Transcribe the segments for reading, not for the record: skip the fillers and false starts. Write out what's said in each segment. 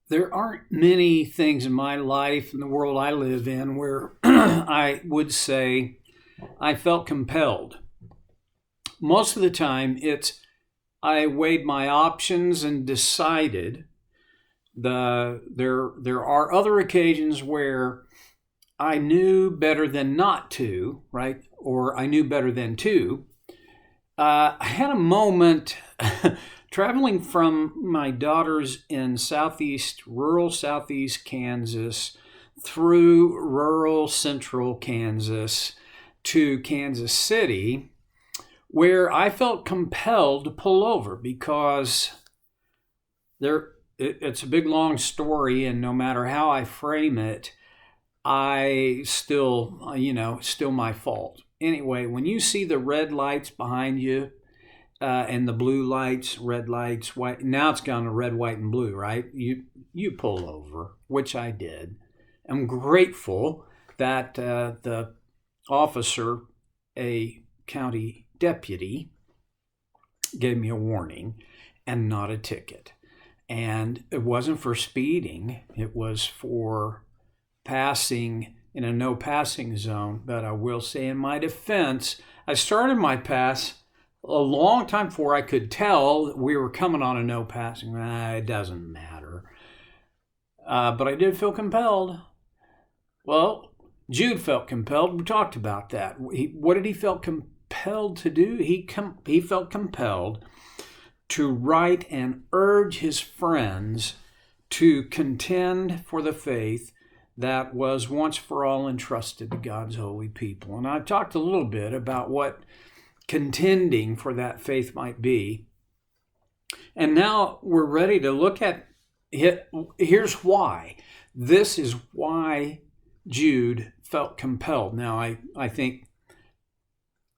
There aren't many things in my life, in the world I live in, where I would say I felt compelled. Most of the time, it's I weighed my options and decided. There are other occasions where I knew better than not to, right? Or I knew better than to. I had a moment traveling from my daughters in rural southeast Kansas through rural central Kansas to Kansas City, where I felt compelled to pull over because it's a big long story, and no matter how I frame it, I still, it's still my fault. Anyway, when you see the red lights behind you and the blue lights, red lights, white, now it's gone to red, white, and blue, right? You pull over, which I did. I'm grateful that the officer, a county deputy, gave me a warning and not a ticket. And it wasn't for speeding, it was for passing in a no passing zone. But I will say, in my defense, I started my pass a long time before I could tell that we were coming on a no passing. It doesn't matter. But I did feel compelled. Well, Jude felt compelled. We talked about that. What did he feel compelled to do? He felt compelled to write and urge his friends to contend for the faith that was once for all entrusted to God's holy people. And I talked a little bit about what contending for that faith might be. And now we're ready to look at it. Here's why. This is why Jude felt compelled. Now, I think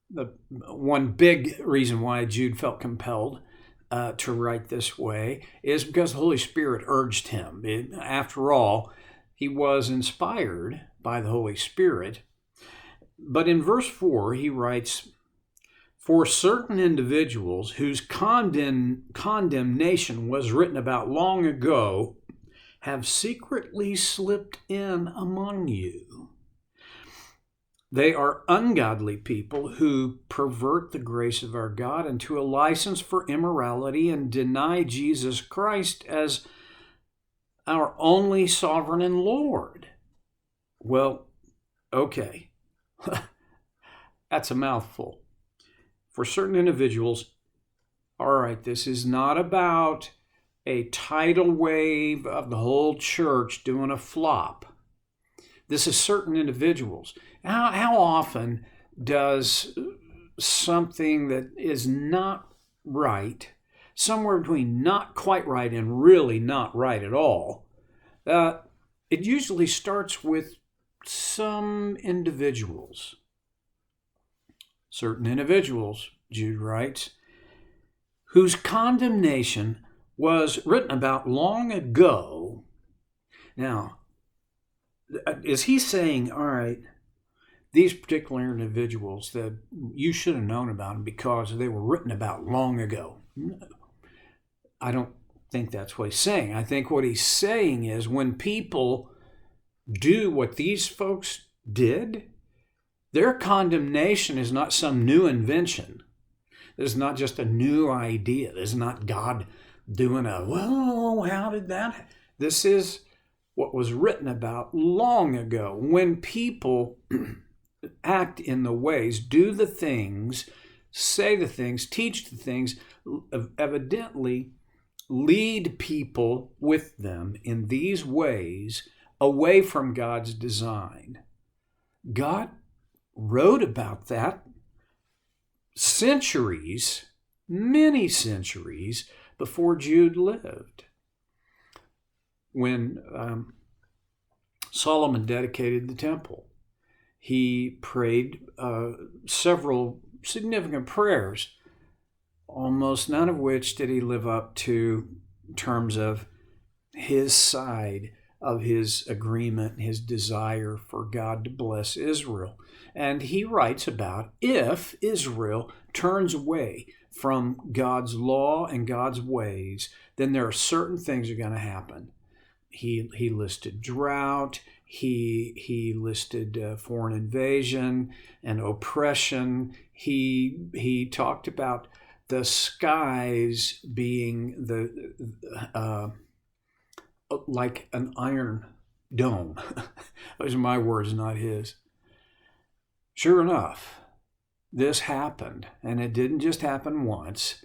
the one big reason why Jude felt compelled to write this way is because the Holy Spirit urged him. After all, he was inspired by the Holy Spirit. But in verse 4, he writes, "For certain individuals whose condemnation was written about long ago have secretly slipped in among you. They are ungodly people who pervert the grace of our God into a license for immorality and deny Jesus Christ as our only sovereign and Lord." Well, okay. That's a mouthful. For certain individuals, all right, this is not about a tidal wave of the whole church doing a flop. This is certain individuals. How often does something that is not right, somewhere between not quite right and really not right at all, it usually starts with some individuals. Certain individuals, Jude writes, whose condemnation was written about long ago. Now, is he saying, all right, these particular individuals that you should have known about them because they were written about long ago? No, I don't think that's what he's saying. I think what he's saying is when people do what these folks did, their condemnation is not some new invention. This is not just a new idea. This is not God doing well, how did that? This is what was written about long ago. When people act in the ways, do the things, say the things, teach the things, evidently lead people with them in these ways away from God's design. God wrote about that centuries, many centuries before Jude lived. When Solomon dedicated the temple, he prayed several significant prayers, almost none of which did he live up to in terms of his side of his agreement, his desire for God to bless Israel. And he writes about if Israel turns away from God's law and God's ways, then there are certain things that are going to happen. he listed drought. He listed foreign invasion and oppression. He talked about the skies being like an iron dome. Those are my words, not his. Sure enough, this happened, and it didn't just happen once.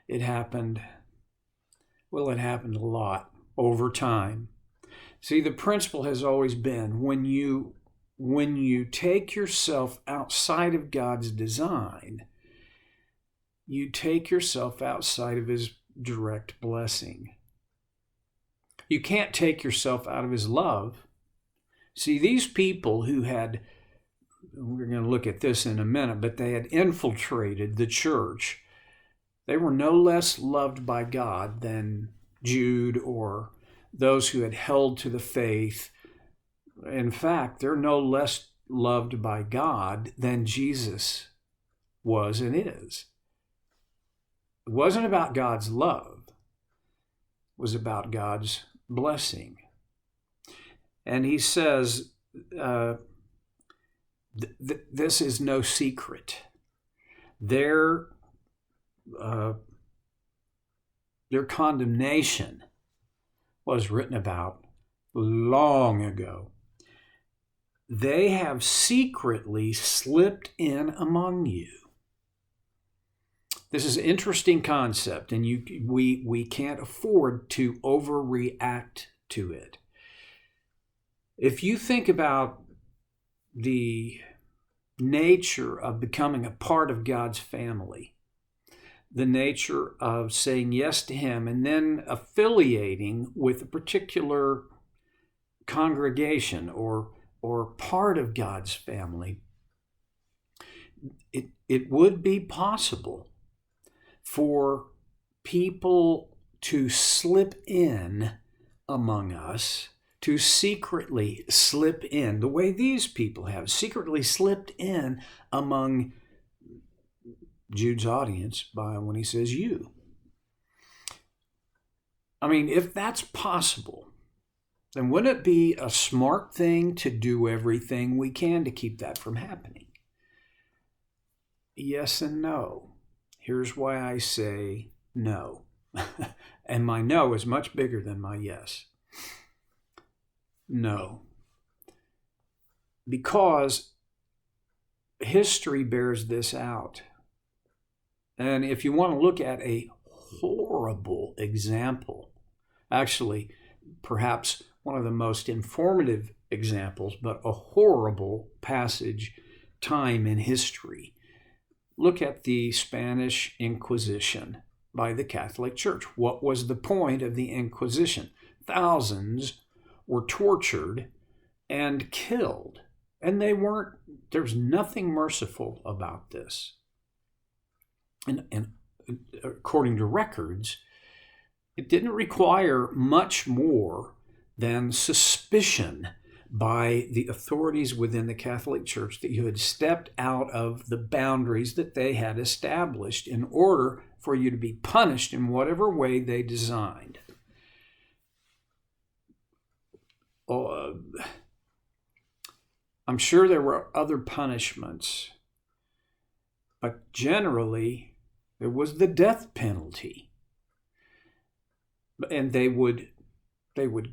It happened a lot over time. See, the principle has always been when you take yourself outside of God's design, you take yourself outside of his direct blessing. You can't take yourself out of his love. See, these people who had, we're going to look at this in a minute, but they had infiltrated the church. They were no less loved by God than Jude or those who had held to the faith. In fact, they're no less loved by God than Jesus was and is. It wasn't about God's love. It was about God's blessing. And he says, this is no secret. Their condemnation was written about long ago. They have secretly slipped in among you. This is an interesting concept, and we can't afford to overreact to it. If you think about the nature of becoming a part of God's family, the nature of saying yes to him and then affiliating with a particular congregation or part of God's family, it would be possible for people to slip in among us, to secretly slip in, the way these people have secretly slipped in among Jude's audience when he says you. I mean, if that's possible, then wouldn't it be a smart thing to do everything we can to keep that from happening? Yes and no. Here's why I say no. And my no is much bigger than my yes. No. Because history bears this out. And if you want to look at a horrible example, actually, perhaps one of the most informative examples, but a horrible time in history, look at the Spanish Inquisition by the Catholic Church. What was the point of the Inquisition? Thousands were tortured and killed. And there's nothing merciful about this. And according to records, it didn't require much more than suspicion by the authorities within the Catholic Church that you had stepped out of the boundaries that they had established in order for you to be punished in whatever way they designed. I'm sure there were other punishments, but generally there was the death penalty. And they would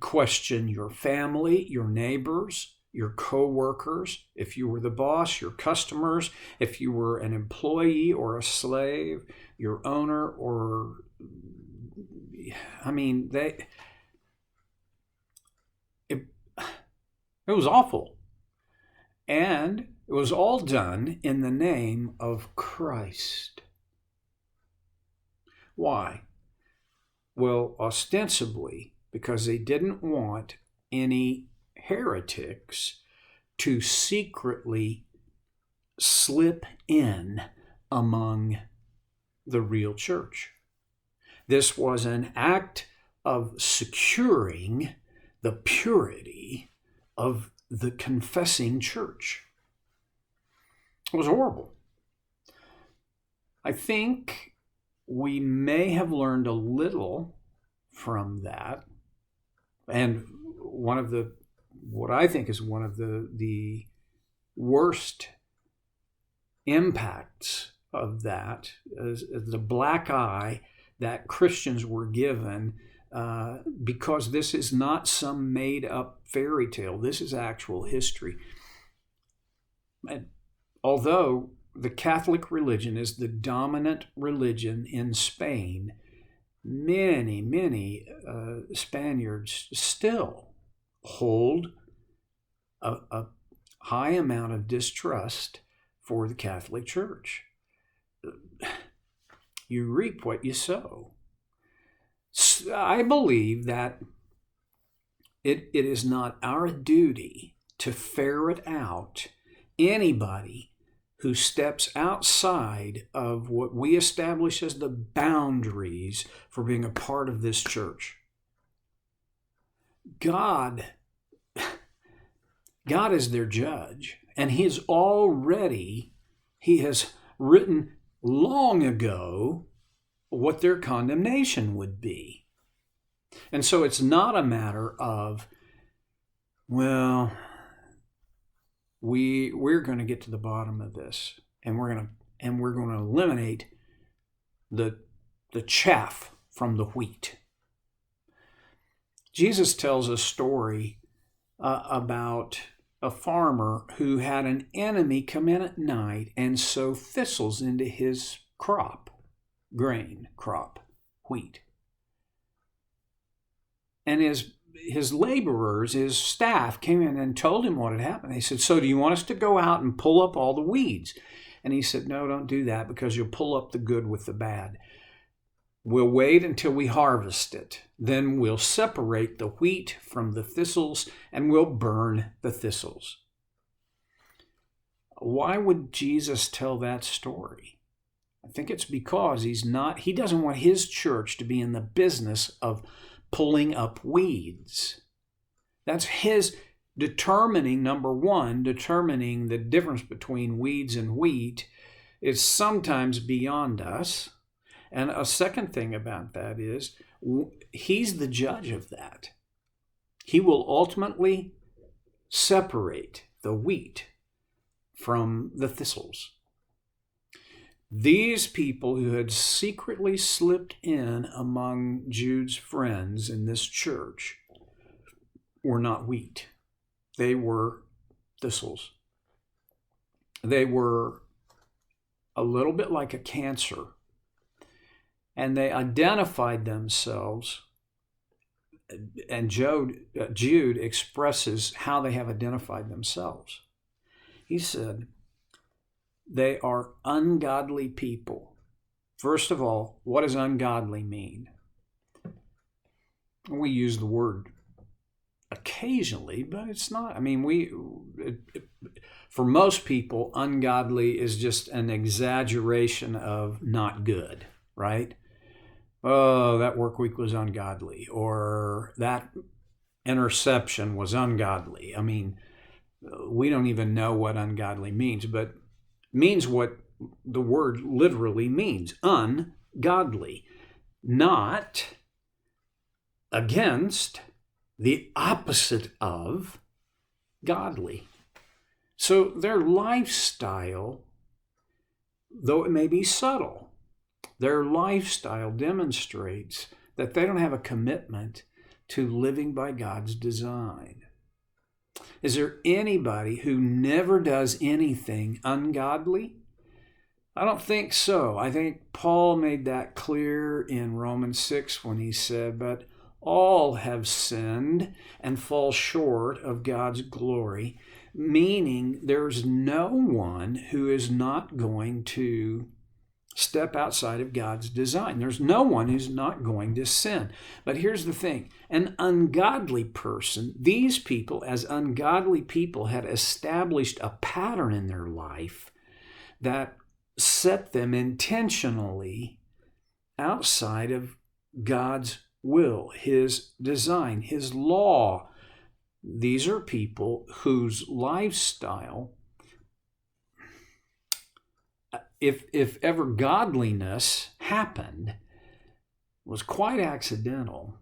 question your family, your neighbors, your co-workers, if you were the boss, your customers, if you were an employee or a slave, your owner, or, I mean, it was awful. And it was all done in the name of Christ. Why? Well, ostensibly, because they didn't want any heretics to secretly slip in among the real church. This was an act of securing the purity of the confessing church. It was horrible. I think we may have learned a little from that. And what I think is one of the worst impacts of that is the black eye that Christians were given, because this is not some made up fairy tale. This is actual history. And although the Catholic religion is the dominant religion in Spain, many Spaniards still hold a high amount of distrust for the Catholic Church. You reap what you sow. I believe that it is not our duty to ferret out anybody who steps outside of what we establish as the boundaries for being a part of this church. God is their judge, and He has written long ago what their condemnation would be. And so it's not a matter of, well, we're going to get to the bottom of this, and we're going to eliminate the chaff from the wheat. Jesus tells a story about a farmer who had an enemy come in at night and sow thistles into his grain crop, wheat. And his laborers, his staff, came in and told him what had happened. They said, "So do you want us to go out and pull up all the weeds?" And he said, "No, don't do that, because you'll pull up the good with the bad. We'll wait until we harvest it. Then we'll separate the wheat from the thistles, and we'll burn the thistles." Why would Jesus tell that story? I think it's because he doesn't want his church to be in the business of pulling up weeds. That's his number one, determining the difference between weeds and wheat is sometimes beyond us. And a second thing about that is he's the judge of that. He will ultimately separate the wheat from the thistles. These people who had secretly slipped in among Jude's friends in this church were not wheat. They were thistles. They were a little bit like a cancer. And they identified themselves, and Jude expresses how they have identified themselves. He said, they are ungodly people. First of all, what does ungodly mean? We use the word occasionally, but it's not. I mean, for most people, ungodly is just an exaggeration of not good, right? Oh, that work week was ungodly, or that interception was ungodly. I mean, we don't even know what ungodly means, but means what the word literally means, ungodly, not against, the opposite of godly. So their lifestyle, though it may be subtle, their lifestyle demonstrates that they don't have a commitment to living by God's design. Is there anybody who never does anything ungodly? I don't think so. I think Paul made that clear in Romans 6 when he said, "But all have sinned and fall short of God's glory," meaning there's no one who is not going to step outside of God's design. There's no one who's not going to sin. But here's the thing. An ungodly person, these people as ungodly people had established a pattern in their life that set them intentionally outside of God's will, His design, His law. These are people whose lifestyle, if ever godliness happened, was quite accidental.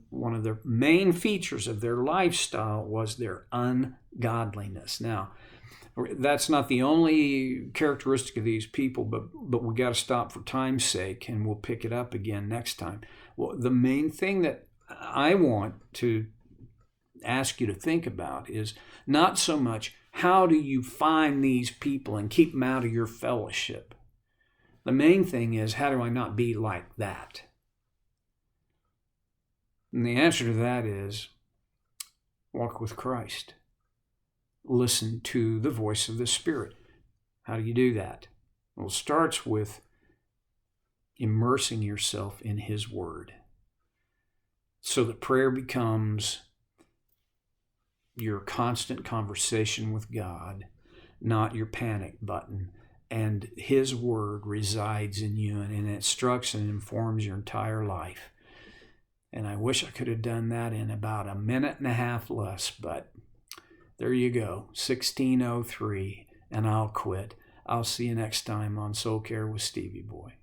one of the main features of their lifestyle was their ungodliness. Now, that's not the only characteristic of these people, but we got to stop for time's sake, and we'll pick it up again next time. Well, the main thing that I want to ask you to think about is not so much how do you find these people and keep them out of your fellowship. The main thing is, how do I not be like that? And the answer to that is walk with Christ. Listen to the voice of the Spirit. How do you do that? Well, it starts with immersing yourself in His Word, so that prayer becomes your constant conversation with God, not your panic button. And His Word resides in you, and it instructs and informs your entire life. And I wish I could have done that in about a minute and a half less, but there you go, 16:03, and I'll quit. I'll see you next time on Soul Care with Stevie Boy.